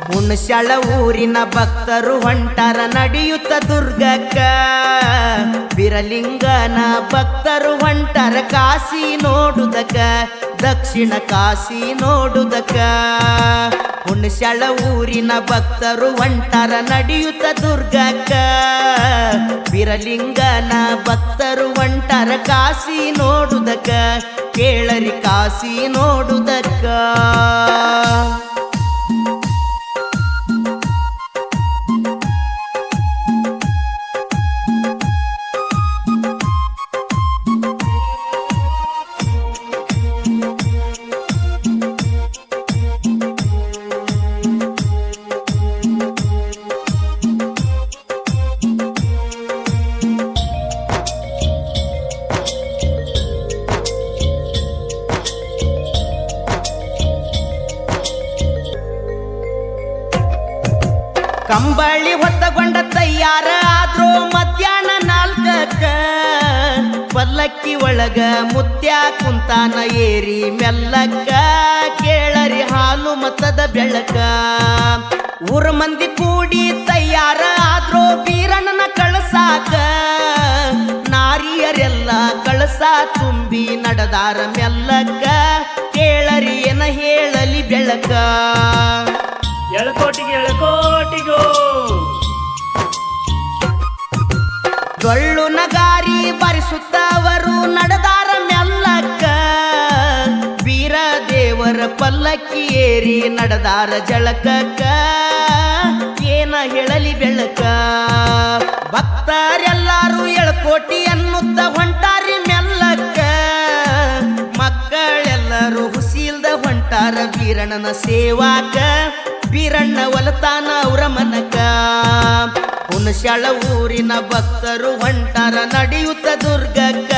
ಹುಣಸ್ಯಾಳ ಊರಿನ ಭಕ್ತರು ಹೊಂಟಾರ ನಡೆಯುತ್ತ ದುರ್ಗಕ್ಕ. ಬಿರಲಿಂಗನ ಭಕ್ತರು ಹೊಂಟಾರ ಕಾಶಿ ನೋಡುದಕ್ಕ, ದಕ್ಷಿಣ ಕಾಶಿ ನೋಡುದಕ್ಕ. ಹುಣಸ್ಯಾಳ ಊರಿನ ಭಕ್ತರು ಹೊಂಟಾರ ನಡೆಯುತ್ತ ದುರ್ಗಕ್ಕ. ಬಿರಲಿಂಗನ ಭಕ್ತರು ಹೊಂಟಾರ ಕಾಶಿ ನೋಡುದಕ್ಕ, ಕೇಳರಿ ಕಾಶಿ ನೋಡುದಕ್ಕ. ಕಂಬಳಿ ಹೊತ್ತಗೊಂಡ ತಯ್ಯಾರ ಆದ್ರೂ ಮಧ್ಯಾಹ್ನ 4ಕ್ಕ. ಪಲ್ಲಕ್ಕಿ ಒಳಗ ಮುತ್ಯ ಕುಂತಾನ ಏರಿ ಮೆಲ್ಲಕ್ಕ, ಕೇಳರಿ ಹಾಲು ಮತದ ಬೆಳಕ. ಊರ ಮಂದಿ ಕೂಡಿ ತಯ್ಯಾರ ಆದ್ರೂ ಬೀರಣ್ಣನ ಕಳಸಾಕ. ನಾರಿಯರೆಲ್ಲ ಕಳಸ ತುಂಬಿ ನಡೆದಾರ ಮೆಲ್ಲಕ್ಕ, ಕೇಳರಿ ಏನ ಹೇಳಲಿ ಬೆಳಕ. ಎಳಕೋಟಿಗೆ ಎಳಕೋಟಿಗೋ ಡೊಳ್ಳು ನಗಾರಿ ಬರಿಸುತ್ತವರು ನಡೆದಾರ ಮೆಲ್ಲಕ್ಕ. ಬೀರ ದೇವರ ಪಲ್ಲಕ್ಕಿ ಏರಿ ನಡೆದಾರ ಜಳಕಕ್ಕ, ಏನ ಹೇಳಲಿ ಬೆಳಕ. ಭಕ್ತರೆಲ್ಲಾರು ಎಳಕೋಟಿ ಅನ್ನುತ್ತ ಹೊಂಟಾರಿ ಮೆಲ್ಲಕ್ಕ. ಮಕ್ಕಳೆಲ್ಲರೂ ಹುಸಿಲ್ದ ಹೊಂಟಾರ ಬೀರಣ್ಣನ ಸೇವಾಕ, ಬೀರಣ್ಣ ಒಲತಾನ ಅವರ ಮನಕ. ಹುಣಸ್ಯಾಳ ಊರಿನ ಭಕ್ತರು ಹೊಂಟಾರ ನಡೆಯುತ್ತ ದುರ್ಗಕ್ಕ.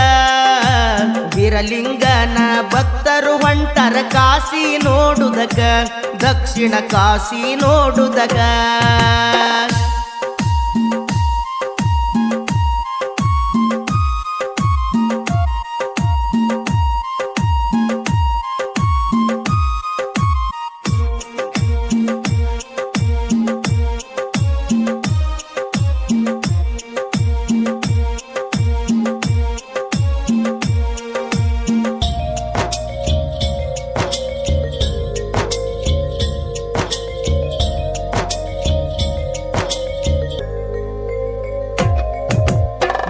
ಬಿರಲಿಂಗನ ಭಕ್ತರು ಹೊಂಟಾರ ಕಾಶಿ ನೋಡುದಕ್ಕ, ದಕ್ಷಿಣ ಕಾಶಿ ನೋಡುದಕ್ಕ.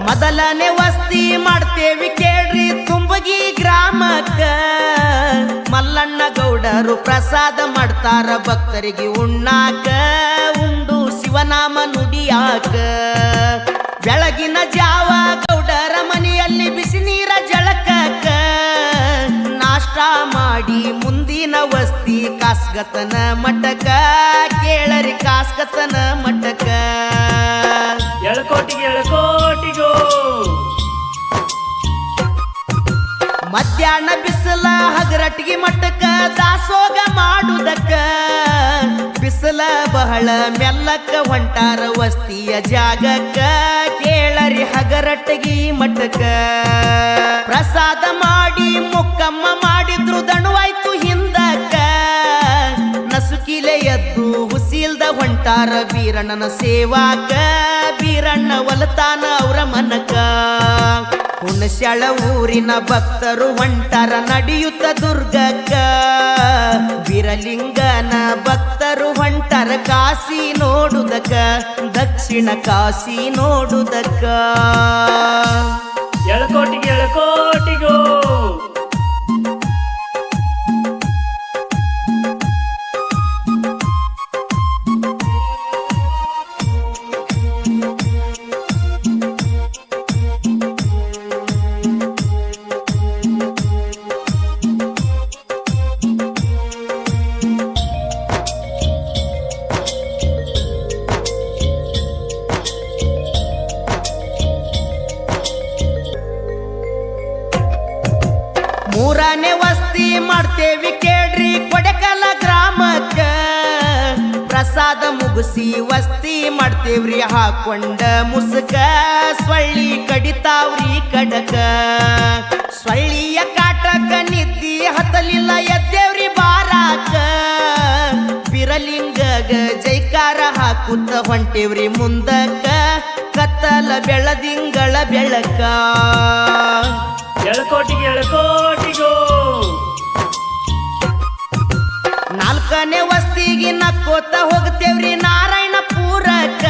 ಮೊದಲನೇ ವಸ್ತಿ ಮಾಡ್ತೇವಿ ಕೇಳ್ರಿ ತುಂಬಗಿ ಗ್ರಾಮಕ್ಕ. ಮಲ್ಲಣ್ಣ ಗೌಡರು ಪ್ರಸಾದ ಮಾಡ್ತಾರ ಭಕ್ತರಿಗೆ ಉಣ್ಣಾಕ, ಉಂಡು ಶಿವನಾಮ ನುಡಿಯಾಕ. ಬೆಳಗಿನ ಜಾವ ಗೌಡರ ಮನೆಯಲ್ಲಿ ಬಿಸಿ ನೀರ ಜಳಕಕ್ಕ. ನಾಷ್ಟ ಮಾಡಿ ಮುಂದಿನ ವಸ್ತಿ ಕಾಸ್ಗತನ ಮಠಕ, ಕೇಳರಿ ಕಾಸ್ಗತನ ಮಠಕ. ಎಳಕೋಟಿಗೆ ಎಳಕೋಟಿಗೋ ಮಧ್ಯಾಹ್ನ ಬಿಸಿಲ ಹಗರಟ್ಟಿಗೆ ಮಟ್ಟಕ್ಕ ದಾಸೋಗ ಮಾಡುದಕ್ಕ. ಬಿಸಿಲ ಬಹಳ ಮೆಲ್ಲಕ್ಕ ಹೊಂಟಾರ ವಸ್ತಿಯ ಜಾಗಕ್ಕ, ಕೇಳರಿ ಹಗರಟ್ಟಿಗೆ ಮಟ್ಟಕ್ಕ. ಪ್ರಸಾದ ಮಾಡಿ ಮುಕ್ಕಮ್ಮ ಮಾಡಿದ್ರು ದಣುವಾಯ್ತು ಹಿಂದಕ್ಕ. ನಸುಕಿಲೆ ಎದ್ದು ಹುಸಿಲ್ದ ಹೊಂಟಾರ ಬೀರಣ್ಣನ ಸೇವಾಕ, ಬೀರಣ್ಣ ಒಲತಾನ ಅವರ ಮನಕ. ಹುಣಸ್ಯಾಳ ಊರಿನ ಭಕ್ತರು ಹೊಂಟಾರ ನಡೆಯುತ್ತ ದುರ್ಗಕ್ಕ. ಬಿರಲಿಂಗನ ಭಕ್ತರು ಹೊಂಟಾರ ಕಾಶಿ ನೋಡುದಕ್ಕ, ದಕ್ಷಿಣ ಕಾಶಿ ನೋಡುದಕ್ಕ. ಎಳಕೋಟಿಗೆ ಎಳಕೋಟಿಗೋ ಮೂರನೇ ವಸ್ತಿ ಮಾಡ್ತೇವಿ ಕೇಳ್ರಿ ಕೊಡೆಕಲ ಗ್ರಾಮಕ್ಕ. ಪ್ರಸಾದ ಮುಗಿಸಿ ವಸ್ತಿ ಮಾಡ್ತೇವ್ರಿ ಹಾಕೊಂಡ ಮುಸುಕ. ಸೊಳ್ಳಿ ಕಡಿತಾವ್ರಿ ಕಡಕ, ಸೊಳ್ಳಿಯ ಕಾಟಕ ನಿದ್ದಿ ಹತ್ತಲಿಲ್ಲ ಎದ್ದೇವ್ರಿ ಬಾರಾಕ. ಬಿರಲಿಂಗ ಬೆಟ್ಟಗ ಜೈಕಾರ ಹಾಕುತ್ತ ಹೊಂಟೇವ್ರಿ ಮುಂದಕ್ಕ ಕತ್ತಲ ಬೆಳದಿಂಗಳ ಬೆಳಕ ಎಳಕೋಟಿಗೆ ಎಳಕೋಟಿಗೋ ನಾಲ್ಕನೇ ವಸ್ತಿಗೆ ನಕ್ಕೋತ ಹೋಗ್ತೇವ್ರಿ ನಾರಾಯಣಪುರಕ್ಕ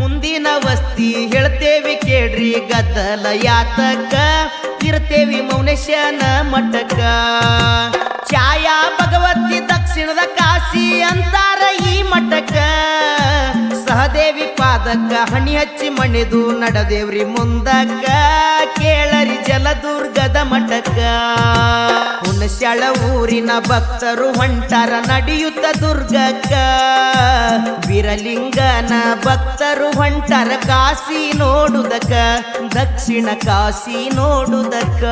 ಮುಂದಿನ ವಸ್ತಿ ಹೇಳ್ತೇವಿ ಕೇಳ್ರಿ ಗದ್ದಲ ಯಾತಕ ಇರ್ತೇವಿ ಮೌನೇಶನ ಮಠಕ ಛಾಯಾ ಭಗವತಿ ದಕ್ಷಿಣದ ಕಾಶಿ ಅಂತಾರ ಈ ಮಠಕ ಸಹದೇವಿ ಪಾದಕ್ಕ ಹಣಿ ಹಚ್ಚಿ ಮಣಿದು ನಡೆದೇವ್ರಿ ಮುಂದಕ್ಕ ಕೇಳರಿ ಜಲದುರ್ಗದ ಮಠಕ ಹುಣಸ್ಯಾಳ ಊರಿನ ಭಕ್ತರು ಹೊಂಟಾರ ನಡೆಯುತ್ತ ದುರ್ಗಕ್ಕ ವೀರಲಿಂಗನ ಭಕ್ತರು ಹೊಂಟಾರ ಕಾಶಿ ನೋಡುದಕ್ಕ ದಕ್ಷಿಣ ಕಾಶಿ ನೋಡುದಕ್ಕ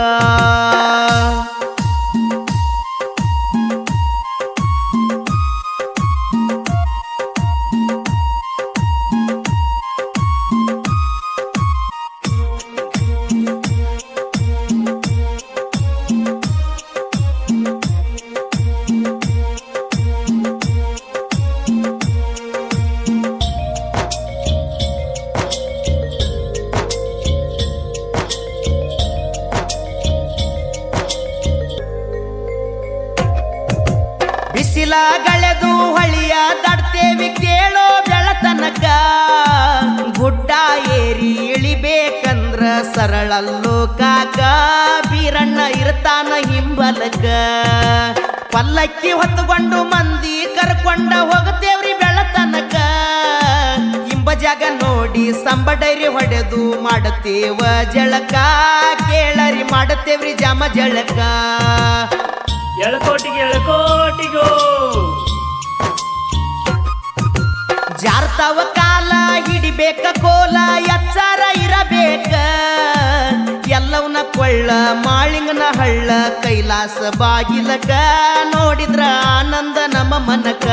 ಬಿಸಿಲ ಗಳೆದು ಹೊಳಿಯ ದಾಡ್ತೇವಿ ಕೇಳೋ ಬೆಳತನಕ ಗುಡ್ಡ ಏರಿ ಇಳಿಬೇಕಂದ್ರ ಸರಳಲ್ಲೋ ಕಾಕ ಬೀರಣ್ಣ ಇರ್ತಾನ ಹಿಂಬಲಕ ಪಲ್ಲಕ್ಕಿ ಹೊತ್ತುಕೊಂಡು ಮಂದಿ ಕರ್ಕೊಂಡ ಹೋಗ್ತೇವ್ರಿ ಬೆಳತನಕ ಇಂಬ ಜಾಗ ನೋಡಿ ಸಂಬಡೈರಿ ಹೊಡೆದು ಮಾಡತೇವ ಜಳಕ ಕೇಳರಿ ಮಾಡತೇವ್ರಿ ಜಾಮ ಜಳಕ ಎಳಕೋಟಿಗೆ ಎಳಕೋಟಿಗೋ ಜಾರ್ತಾವ ಕಾಲ ಹಿಡಿಬೇಕ ಕೋಲ ಎಚ್ಚರ ಇರಬೇಕ ಎಲ್ಲವನ್ನ ಕೊಳ್ಳ ಮಾಳಿಂಗನ ಹಳ್ಳ ಕೈಲಾಸ ಬಾಗಿಲಕ ನೋಡಿದ್ರ ಆನಂದ ನಮ್ಮ ಮನಕ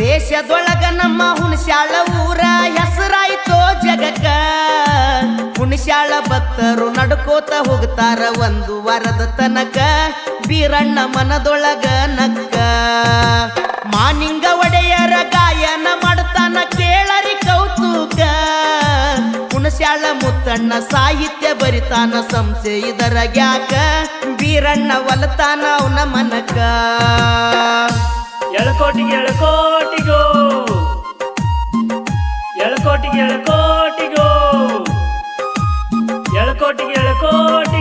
ದೇಶದೊಳಗ ನಮ್ಮ ಹುಣಸ್ಯಾಳ ಊರ ಹೆಸರಾಯ್ತೋ ಜಗಕ್ಕ ಹುಣಸ್ಯಾಳ ಭಕ್ತರು ನಡ್ಕೋತ ಹೋಗ್ತಾರ ಒಂದು ವಾರದ ತನಕ ಬೀರಣ್ಣ ಮನದೊಳಗ ನಕ್ಕ ಮಾನಿಂಗ ಒಡೆಯರ ಗಾಯನ ಮಾಡ್ತಾನ ಕೇಳರಿ ಕೌತುಕ ಹುಣಸ್ಯಾಳ ಮುತ್ತಣ್ಣ ಸಾಹಿತ್ಯ ಬರಿತಾನ ಸಂಶಯ ಇದರ ಗ್ಯಾಕ ಬೀರಣ್ಣ ಒಲತಾನ ಅವನ ಮನಕ ಎಳಕೋಟಿಗೆ ಎಳಕೋಟಿಗೋ ಎಳಕೋಟಿಗೆ ಎಳಕೋಟಿಗೋ ಎಳಕೋಟಿಗೆ ಎಳಕೋಟಿ